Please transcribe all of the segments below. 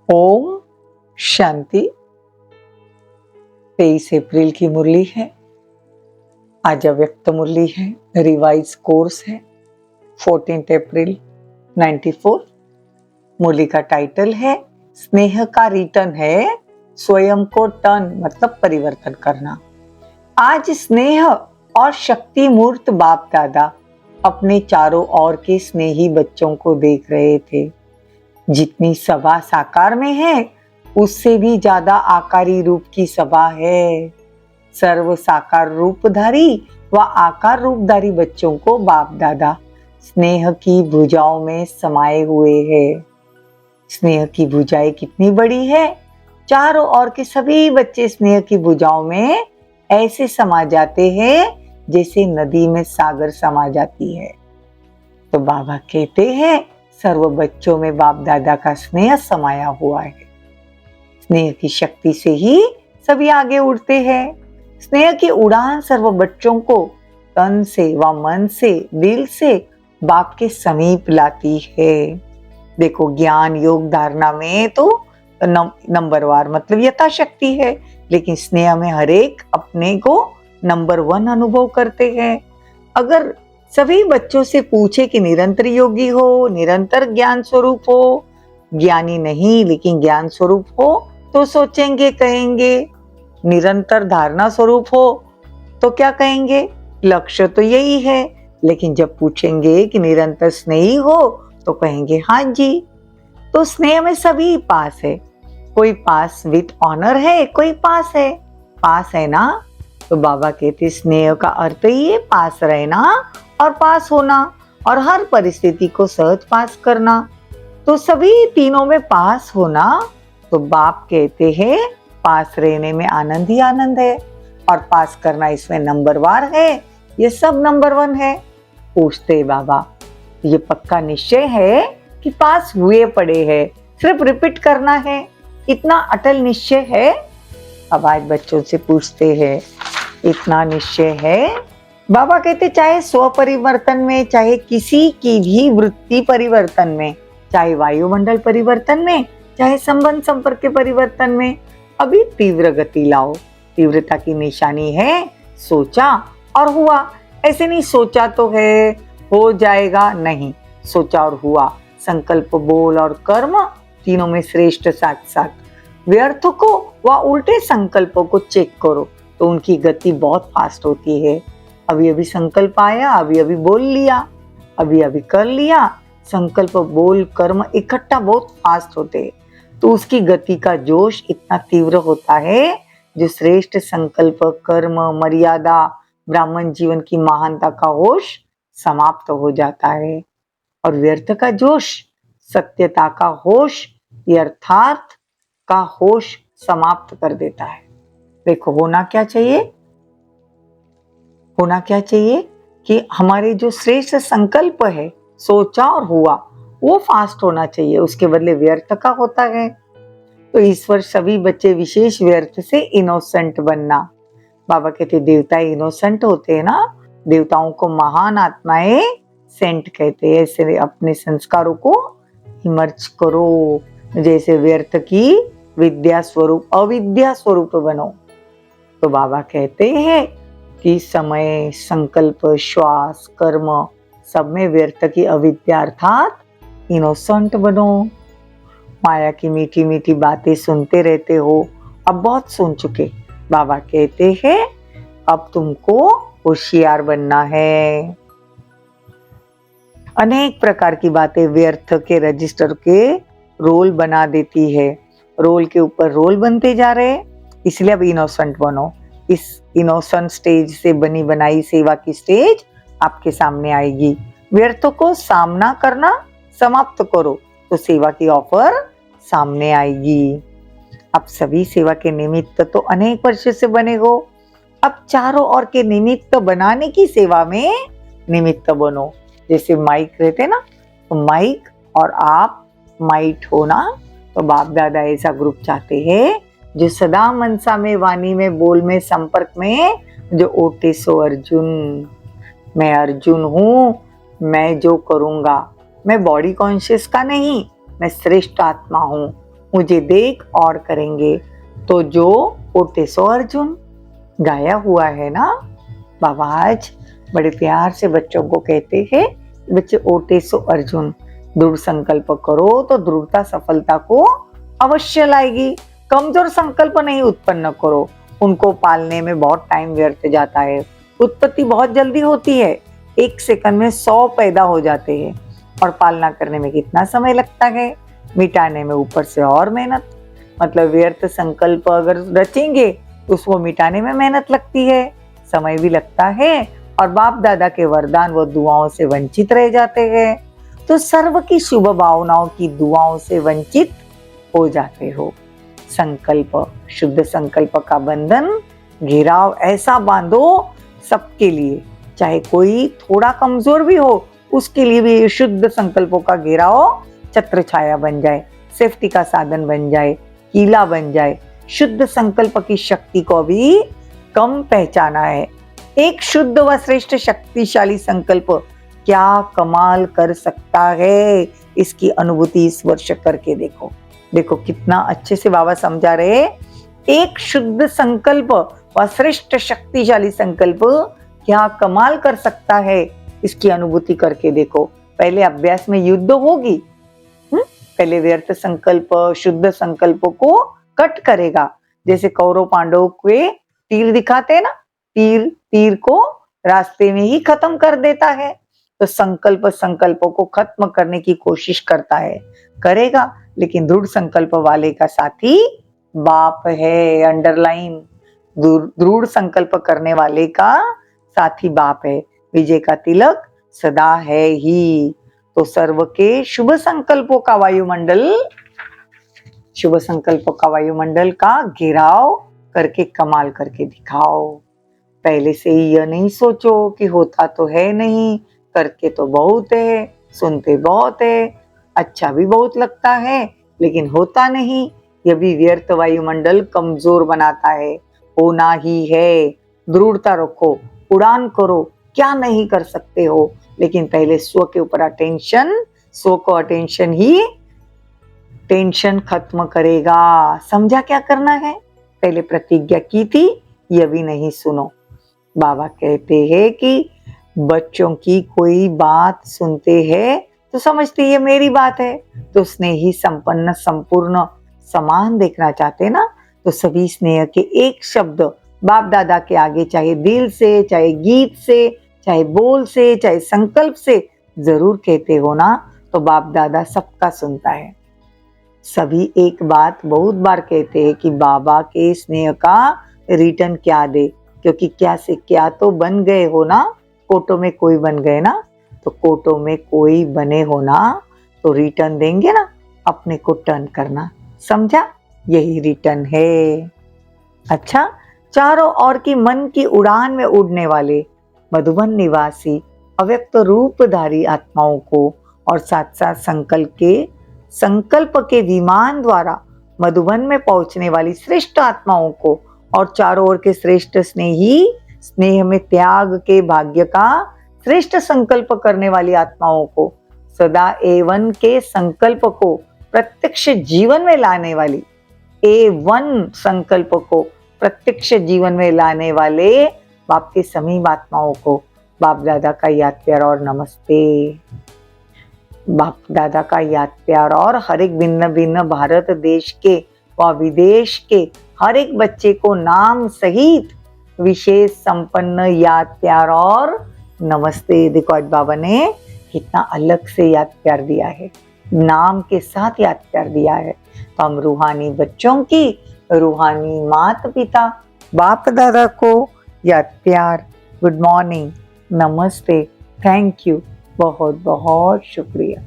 ओम शांति। 23 अप्रैल की मुरली है। आज अव्यक्त मुरली है, रिवाइज कोर्स है। 14 अप्रैल 94। मुरली का टाइटल है स्नेह का रिटर्न है, स्वयं को टर्न मतलब परिवर्तन करना। आज स्नेह और शक्ति मूर्त बाप दादा अपने चारों ओर के स्नेही बच्चों को देख रहे थे। जितनी सभा साकार में है उससे भी ज्यादा आकारी रूप की सभा है। सर्व साकार रूपधारी व आकार रूपधारी बच्चों को बाप दादा स्नेह की भुजाओं में समाये हुए हैं। स्नेह की भुजाएं कितनी बड़ी है, चारों ओर के सभी बच्चे स्नेह की भुजाओं में ऐसे समा जाते हैं जैसे नदी में सागर समा जाती है। तो बाबा कहते हैं सर्व बच्चों में बाप दादा का स्नेह समाया हुआ है। स्नेह की शक्ति से ही सभी आगे उड़ते हैं। स्नेह की उड़ान सर्व बच्चों को तन से व मन से दिल से बाप के समीप लाती है। देखो, ज्ञान योग धारणा में तो नंबरवार मतलब यथाशक्ति है, लेकिन स्नेह में हरेक अपने को नंबर 1 अनुभव करते हैं। अगर सभी बच्चों से पूछे कि निरंतर योगी हो, निरंतर ज्ञान स्वरूप हो, ज्ञानी नहीं लेकिन ज्ञान स्वरूप हो, तो सोचेंगे कहेंगे। निरंतर धारणा स्वरूप हो तो क्या कहेंगे, लक्ष्य तो यही है। लेकिन जब पूछेंगे कि निरंतर स्नेही हो तो कहेंगे हाँ जी। तो स्नेह में सभी पास है। कोई पास विथ ऑनर है, कोई पास है। पास है ना, तो बाबा कहते स्नेह का अर्थ ही है पास रहना और पास होना और हर परिस्थिति को सहज पास करना। तो सभी तीनों में पास होना, तो बाप कहते हैं पास रहने में आनंद ही आनंद है और पास करना इसमें नंबरवार है। ये सब नंबर 1 है। पूछते बाबा ये पक्का निश्चय है कि पास हुए पड़े हैं, सिर्फ रिपीट करना है, इतना अटल निश्चय है? अब आज बच्चों से पूछते हैं इतना निश्चय है? बाबा कहते चाहे स्व परिवर्तन में, चाहे किसी की भी वृत्ति परिवर्तन में, चाहे वायुमंडल परिवर्तन में, चाहे संबंध संपर्क के परिवर्तन में, अभी तीव्र गति लाओ। तीव्रता की निशानी है सोचा और हुआ। ऐसे नहीं सोचा तो है हो जाएगा, नहीं, सोचा और हुआ। संकल्प, बोल और कर्म तीनों में श्रेष्ठ साथ साथ। व्यर्थ को व उल्टे संकल्पों को चेक करो तो उनकी गति बहुत फास्ट होती है। अभी अभी संकल्प आया, अभी अभी बोल लिया, अभी अभी कर लिया। संकल्प, बोल, कर्म इकट्ठा बहुत फास्ट होते हैं, तो उसकी गति का जोश इतना तीव्र होता है जो श्रेष्ठ संकल्प, कर्म, मर्यादा, ब्राह्मण जीवन की महानता का होश समाप्त हो जाता है। और व्यर्थ का जोश सत्यता का होश, यथार्थ का होश समाप्त कर देता है। देखो, होना क्या चाहिए? होना क्या चाहिए कि हमारे जो श्रेष्ठ संकल्प है, सोचा और हुआ, वो फास्ट होना चाहिए। उसके बदले व्यर्थ का होता है। तो इस वर्ष सभी बच्चे विशेष व्यर्थ से इनोसेंट बनना। बाबा कहते देवता इनोसेंट होते हैं ना, देवताओं को महान आत्माएं सेंट कहते हैं। ऐसे अपने संस्कारों को इमर्ज करो, जैसे व्यर्थ की विद्या स्वरूप अविद्या स्वरूप बनो। तो बाबा कहते हैं कि समय, संकल्प, श्वास, कर्म सब में व्यर्थ की अविद्या अर्थात इनोसेंट बनो। माया की मीठी मीठी बातें सुनते रहते हो, अब बहुत सुन चुके। बाबा कहते हैं अब तुमको होशियार बनना है। अनेक प्रकार की बातें व्यर्थ के रजिस्टर के रोल बना देती है। रोल के ऊपर रोल बनते जा रहे, इसलिए अब इनोसेंट बनो। इस इनोसेंट स्टेज से बनी बनाई सेवा की स्टेज आपके सामने आएगी। व्यर्थों को सामना करना समाप्त करो तो सेवा की ऑफर सामने आएगी। अब सभी सेवा के निमित्त तो अनेक वर्ष से बने हो, अब चारों ओर के निमित्त बनाने की सेवा में निमित्त बनो। जैसे माइक रहते ना, तो माइक और आप माइट हो ना, तो बाप दादा ऐसा ग्रुप चाहते हैं जो सदा मनसा में, वाणी में, बोल में, संपर्क में जो ओटे सो अर्जुन। मैं अर्जुन हूँ, मैं जो करूँगा, मैं बॉडी कॉन्शियस का नहीं, मैं श्रेष्ठ आत्मा हूँ मुझे देख और करेंगे। तो जो ओटेसो अर्जुन गाया हुआ है ना, बाबा आज बड़े प्यार से बच्चों को कहते हैं, बच्चे ओटेसो अर्जुन, दृढ़ संकल्प करो तो दृढ़ता सफलता को अवश्य लाएगी। कमजोर संकल्प नहीं उत्पन्न करो, उनको पालने में बहुत टाइम व्यर्थ जाता है। उत्पत्ति बहुत जल्दी होती है, 1 सेकंड में 100 पैदा हो जाते हैं, और पालना करने में कितना समय लगता है, मिटाने में ऊपर से और मेहनत। मतलब व्यर्थ संकल्प अगर रचेंगे तो उसको मिटाने में मेहनत लगती है, समय भी लगता है, और बाप दादा के वरदान व दुआओं से वंचित रह जाते हैं। तो सर्व की शुभ भावनाओं की दुआओं से वंचित हो जाते हो। संकल्प, शुद्ध संकल्प का बंधन, घेराव ऐसा बांधो सबके लिए, चाहे कोई थोड़ा कमजोर भी हो, उसके लिए भी शुद्ध संकल्पों का घेराव छत्र छाया बन जाए, सेफ्टी का साधन बन जाए, कीला बन जाए। शुद्ध संकल्प की शक्ति को भी कम पहचाना है। एक शुद्ध व श्रेष्ठ शक्तिशाली संकल्प क्या कमाल कर सकता है, इसकी अनुभूति इस वर्ष करके देखो। देखो कितना अच्छे से बाबा समझा रहे। एक शुद्ध संकल्प व श्रेष्ठ शक्तिशाली संकल्प क्या कमाल कर सकता है, इसकी अनुभूति करके देखो। पहले अभ्यास में युद्ध होगी, पहले व्यर्थ संकल्प शुद्ध संकल्प को कट करेगा। जैसे कौरव पांडव के तीर दिखाते हैं ना, तीर को रास्ते में ही खत्म कर देता है। तो संकल्पों को खत्म करने की कोशिश करता है, करेगा, लेकिन दृढ़ संकल्प वाले का साथी बाप है। अंडरलाइन, दृढ़ संकल्प करने वाले का साथी बाप है। विजय का तिलक सदा है ही। तो सर्व के शुभ संकल्पों का वायुमंडल, शुभ संकल्पों का वायुमंडल का घेराव करके कमाल करके दिखाओ। पहले से ही यह नहीं सोचो कि होता तो है नहीं, करके तो बहुत है, सुनते बहुत है, अच्छा भी बहुत लगता है, लेकिन होता नहीं। यह भी व्यर्थ वायुमंडल कमजोर बनाता है। होना ही है, दृढ़ता रखो, उड़ान करो, क्या नहीं कर सकते हो। लेकिन पहले स्व के ऊपर अटेंशन, स्व को अटेंशन ही टेंशन खत्म करेगा। समझा क्या करना है? पहले प्रतिज्ञा की थी, यह भी नहीं सुनो। बाबा कहते हैं कि बच्चों की कोई बात सुनते हैं तो समझते ये मेरी बात है, तो स्नेही संपन्न संपूर्ण समान देखना चाहते ना, तो सभी स्नेह के एक शब्द बाप दादा के आगे, चाहे दिल से, चाहे गीत से, चाहे बोल से, चाहे संकल्प से जरूर कहते हो ना, तो बाप दादा सबका सुनता है। सभी एक बात बहुत बार कहते हैं कि बाबा के स्नेह का रिटर्न क्या दे, क्योंकि क्या से क्या तो बन गए हो ना, कोटो में कोई बन गए ना, तो कोटो में कोई बने हो ना, तो रिटर्न देंगे ना, अपने को टर्न करना। समझा? यही रिटर्न है। अच्छा, चारों ओर की मन की उड़ान में उड़ने वाले मधुबन निवासी अव्यक्त रूपधारी आत्माओं को, और साथ साथ संकल्प के विमान द्वारा मधुबन में पहुंचने वाली श्रेष्ठ आत्माओं को, और चारों ओर के श्रेष्ठ स्नेही, स्नेह में त्याग के भाग्य का श्रेष्ठ संकल्प करने वाली आत्माओं को, सदा A1 के संकल्प को प्रत्यक्ष जीवन में लाने वाली, A1 संकल्प को प्रत्यक्ष जीवन में लाने वाले बाप के समीप आत्माओं को बाप दादा का याद प्यार और नमस्ते। बाप दादा का याद प्यार और हर एक भिन्न भिन्न भारत देश के व विदेश के हर एक बच्चे को नाम सहित विशेष संपन्न याद प्यार और नमस्ते। देखो आज बाबा ने कितना अलग से याद प्यार दिया है, नाम के साथ याद प्यार दिया है। तो हम रूहानी बच्चों की, रूहानी माता पिता बाप दादा को याद प्यार, गुड मॉर्निंग, नमस्ते, थैंक यू, बहुत बहुत शुक्रिया।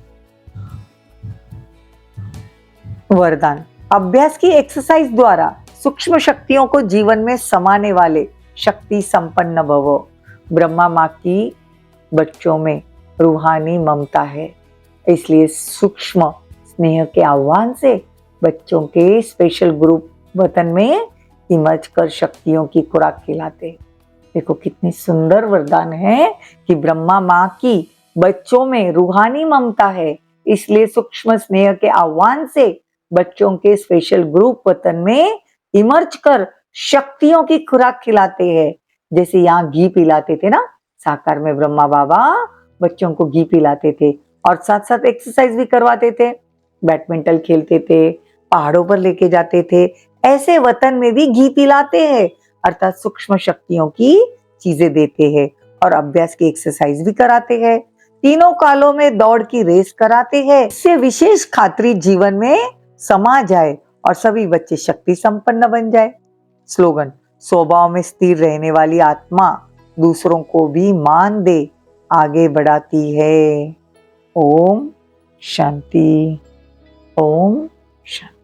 वरदान, अभ्यास की एक्सरसाइज द्वारा सूक्ष्म शक्तियों को जीवन में समाने वाले शक्ति संपन्न भवो। ब्रह्मा माँ की बच्चों में रूहानी ममता है, इसलिए सूक्ष्म स्नेह के आह्वान से बच्चों के स्पेशल ग्रुप वतन में इमर्ज कर शक्तियों की खुराक खिलाते। देखो कितनी सुंदर वरदान है कि ब्रह्मा माँ की बच्चों में रूहानी ममता है, इसलिए सूक्ष्म स्नेह के आह्वान से बच्चों के स्पेशल ग्रुप वतन में इमर्ज कर शक्तियों की खुराक खिलाते हैं। जैसे यहाँ घी पिलाते थे ना, साकार में ब्रह्मा बाबा बच्चों को घी पिलाते थे और साथ साथ एक्सरसाइज भी करवाते थे, बैडमिंटन खेलते थे, पहाड़ों पर लेके जाते थे। ऐसे वतन में भी घी पिलाते हैं, अर्थात सूक्ष्म शक्तियों की चीजें देते हैं और अभ्यास की एक्सरसाइज भी कराते हैं। तीनों कालों में दौड़ की रेस कराते हैं। इससे विशेष खातरी जीवन में समा जाए और सभी बच्चे शक्ति संपन्न बन जाए। स्लोगन, स्वभाव में स्थिर रहने वाली आत्मा दूसरों को भी मान दे आगे बढ़ाती है। ओम शांति। ओम शांति।